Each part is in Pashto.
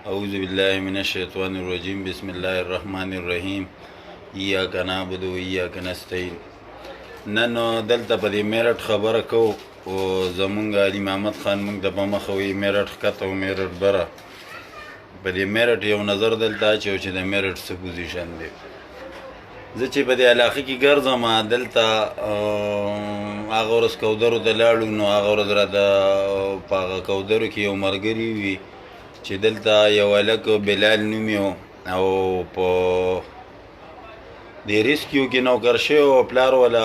اعوذ بالله من الشیطان الرجیم بسم الله الرحمن الرحیم ایاک نعبد و ایاک نستعین. نن دلته په دې میرټ خبره کوو او زمونږ علي محمد خان مونږ ته په مخه وایي میرټ ښکته او میرټ بره. په دې میرټ یو نظر دلته اچوو چې د میرټ څه پوزیشن دی. زه چې په دې علاقه کې ګرځم دلته هغه ورځ کودرو ته لاړو نو هغه ورځ راته په هغه کودرو کې یو ملګري وي چې دلته یو هلک بلال نوم یې او په دې ریسکیو کې نوکر شوی او پلار والا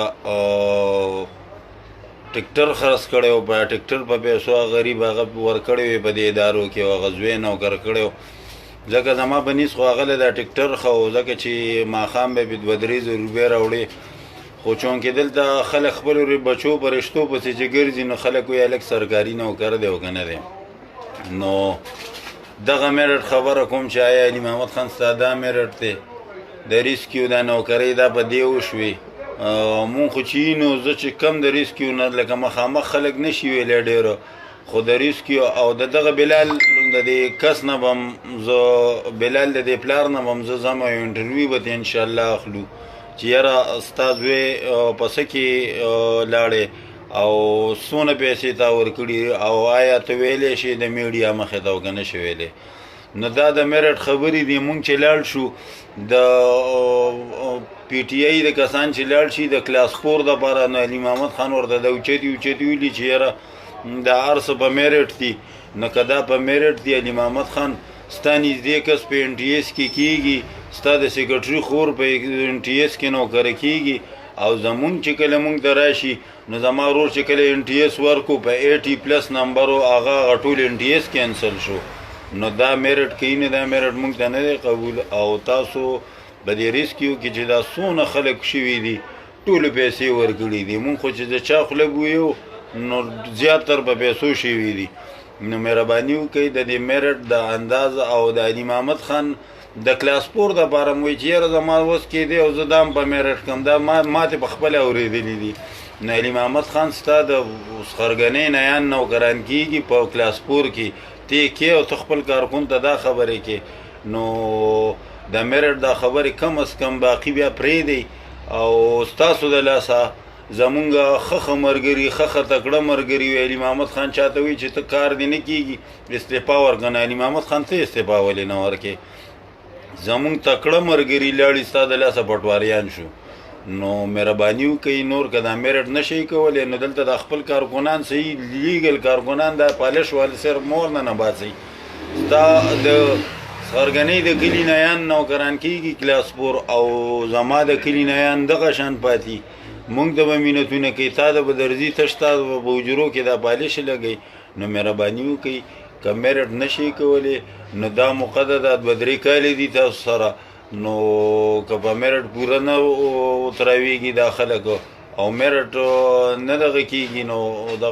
ټکټر خرڅ کړی و، په ټکټر په پیسو هغه غریب هغه ورکړی وي په دې ادارو کې او هغه زوی نوکر کړی و. ځکه زما په نیز خو هغه له دا ټکټر ښه و ځکه چې ماښام به یې 2-3 روپۍ راوړې، خو چونکې دلته خلک خپلو بچو په رشتو پسې چې ګرځي نو خلک وایي هلک سرکاري نوکر دی او که نه دی. نو دغه میرټ خبره کوم چې آیا علي محمد خان ستا دا میرټ دی د ریسکیو دا نوکرۍ دا په دې وشوې. مونږ خو چې نو زه چې کم د ریسکیو نه لکه مخامخ خلک نه شي ویلی ډېره، خو د ریسکیو او د دغه بلال د دې کس نه به هم زه بلال د دې پلار نه به هم زه ځم او انټرویو به ته انشاءالله اخلو چې یاره ستا زوی په څه کې لاړې او څونه پیسې تا ورکړي او آیا ته ویلی شي د میډیا مخې ته او که نه شي ویلی. نو دا د میرټ خبرې دي. مونږ چې لاړ شو د پی ټي آی د کسان چې لاړ شي د کلاس 4 دپاره نو علي محمد خان ورته د اوچتي ویلي چې یاره دا هر څه په میرټ دي. نو که دا په میرټ دي علي محمد خان ستا نږدې کس په این ټي ایس کې کېږي، ستا د سیکرټري خور په این ټي ایس کې نوکره کېږي او زمونږ چې کله مونږ ته راشي نو زما ورور چې کله این ټي ایس ورکو په 80+ نمبرو هغه ټول این ټي ایس کینسل شو. نو دا میرټ کوي نه، دا میرټ مونږ ته نه دی قبول. او تاسو په دې ریسکیو کې چې دا څونه خلک شوي دي ټولو پیسې ورکړي دي. مونږ خو چې د چا خوله بویو نو زیاتر په پیسو شوي دي. نو مهرباني وکړئ د دې میرټ د انداز او د علي محمد خان د کلاس 4 دپاره مو وایي چې یاره زما وس کې دی او زه دا هم په میرټ کړم. دا ماتې په خپله اورېدلي دي. نو علي محمد خان ستا د خرګنۍ نیان نوکران کېږي په کلاس 4 کې ته کې او ته خپل کارکون ته دا خبرې کې. نو د میرټ دا خبرې کم از کم باقي بیا پرېږدئ او ستاسو د لاسه زمونږ ښه ملګري ښه تکړه ملګري وي. علي محمد خان چاته وایي چې ته کار دې نه کېږي استعفا ورکړه. نو علي محمد خان ته استعفا ولې نه ورکې؟ زمونږ تکړه ملګري لاړي ستا د لاسه پټواریان شو. نو مهرباني وکړئ نور که دا میرټ نه شئ کولی نو دلته د خپل کارکنان صحیح لیګل کارکنان دا پالش والے صرف مور نه باسئ. ستا د خرګنۍ د کلي نیان نوکران کېږي کلاس 4 او زما د کلي نیان دغه شان پاتې. مونږ ته به مینتونه کوي، تا ته به درځي تش تا به حجرو کې دا پالش لګئ. نو مهرباني وکړئ که میرټ نه شئ کولی نو دا موقع ده 2-3 کالې دي تاسو سره. نو که په میرټ پوره نه اتراویږي دا خلک او میرټ نه دغه کېږي نو د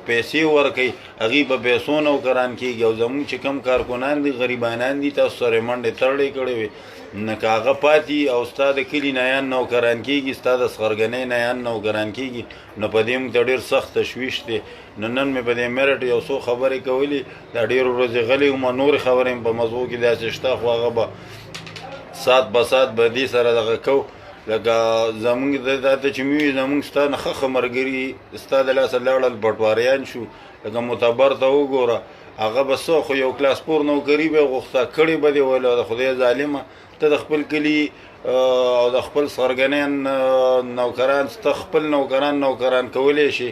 پیسې ورکوي هغوی په پیسو نوکران کېږي. او زمونږ چې کم کارکنان دي غریبانان دي تاسو سره یې منډې تړلې کړې وي نه که هغه پاتې او ستا د کلي نیان نوکران کېږي ستا د خرګنۍ نیان نوکران کېږي نو په دې موږ ته ډېر سخت تشویش دی. نو نن مې په دې میرټ یو څو خبرې کولې دا ډېرو ورځې غلی وم. نورې خبرې مې په موضوع کې داسې شته خو هغه به سات به سات به دې سره دغه کوو. لکه زمونږ دا ته چې مې وي زمونږ ستا نه ښه ملګري ستا د لاسه لاړل پټواریان شو. لکه معتبر ته وګوره هغه به څه خو یو کلاس 4 نوکري به یې غوښته کړې به دې ویل د خدای ظالمه ته د خپل کلي او د خپل خرګنیان نوکران ته خپل نوکران کولی شي.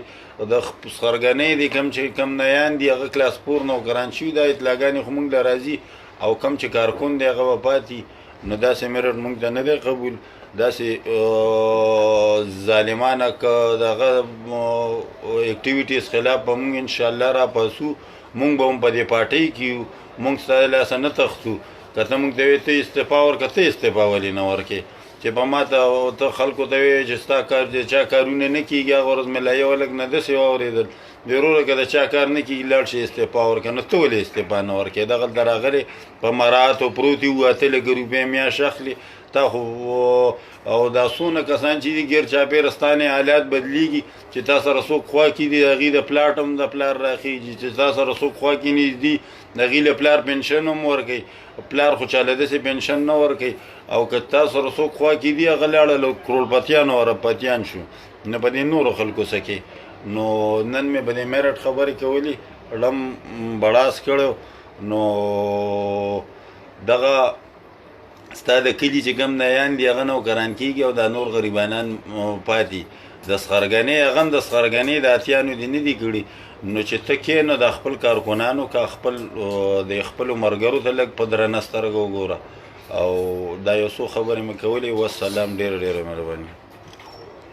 د خرګنۍ دي کم چې کم نیان دي هغه کلاس 4 نوکران شوي دا اطلاعګانې خو مونږ له راځي او کم چې کارکون دی هغه به پاتې. نو داسې میرټ مونږ ته نه دی قبول. داسې ظالمانه که دغه اکټیویټیز خلاف به مونږ انشاءالله را پاسو. مونږ به هم په دې پارټۍ کې یو. مونږ ستا د لاسه نه تښتو. که ته مونږ ته وایې ته استعفا ورکړه ته استعفا ولې نه ورکې چې په ما ته ته خلکو ته وایې چې ستا کار د چا کارونه نه کېږي. هغه ورځ مې لا یو هلک نه داسې واورېدل وروره که د چا کار نه کېږي لاړ شي استعفا ورکړه. نو ته ولې استعفا نه ورکې؟ دغلته راغلی په مراعاتو پروت یي 8 لکه روپۍ میاشت اخلي تا خو او دا څونه کسان چې دي ګیر چاپېرستانې حالات بدلیږي چې تا سره څوک خوا کې دي د هغې د پلاټ هم د پلار راخېږي چې تا سره څوک خوا کې نږدي د هغې له پلار پنشن هم ورکوي پلار خو چاله داسې پنشن نه ورکوي او که تا سره څوک خوا کې دي هغه لاړه له کروړپتیان او اربپتیان شو نه په دې نورو خلکو څه کې نو نن مې په دې میرټ خبرې کولې ړم بړاس کړی نو دغه ستا د کلي چې کوم نیان دي هغه نوکران کېږي او دا نور غریبانان پاتې دستخرګنې هغه هم دستخرګنې د اتیانو دې نه دي کړي نو چې ته کښېنه د خپل کارکنانو که خپل د خپلو ملګرو ته لږ په درنه سترګه وګوره او دا یو څو خبرې مې کولې والسلام ډېره ډېره مهرباني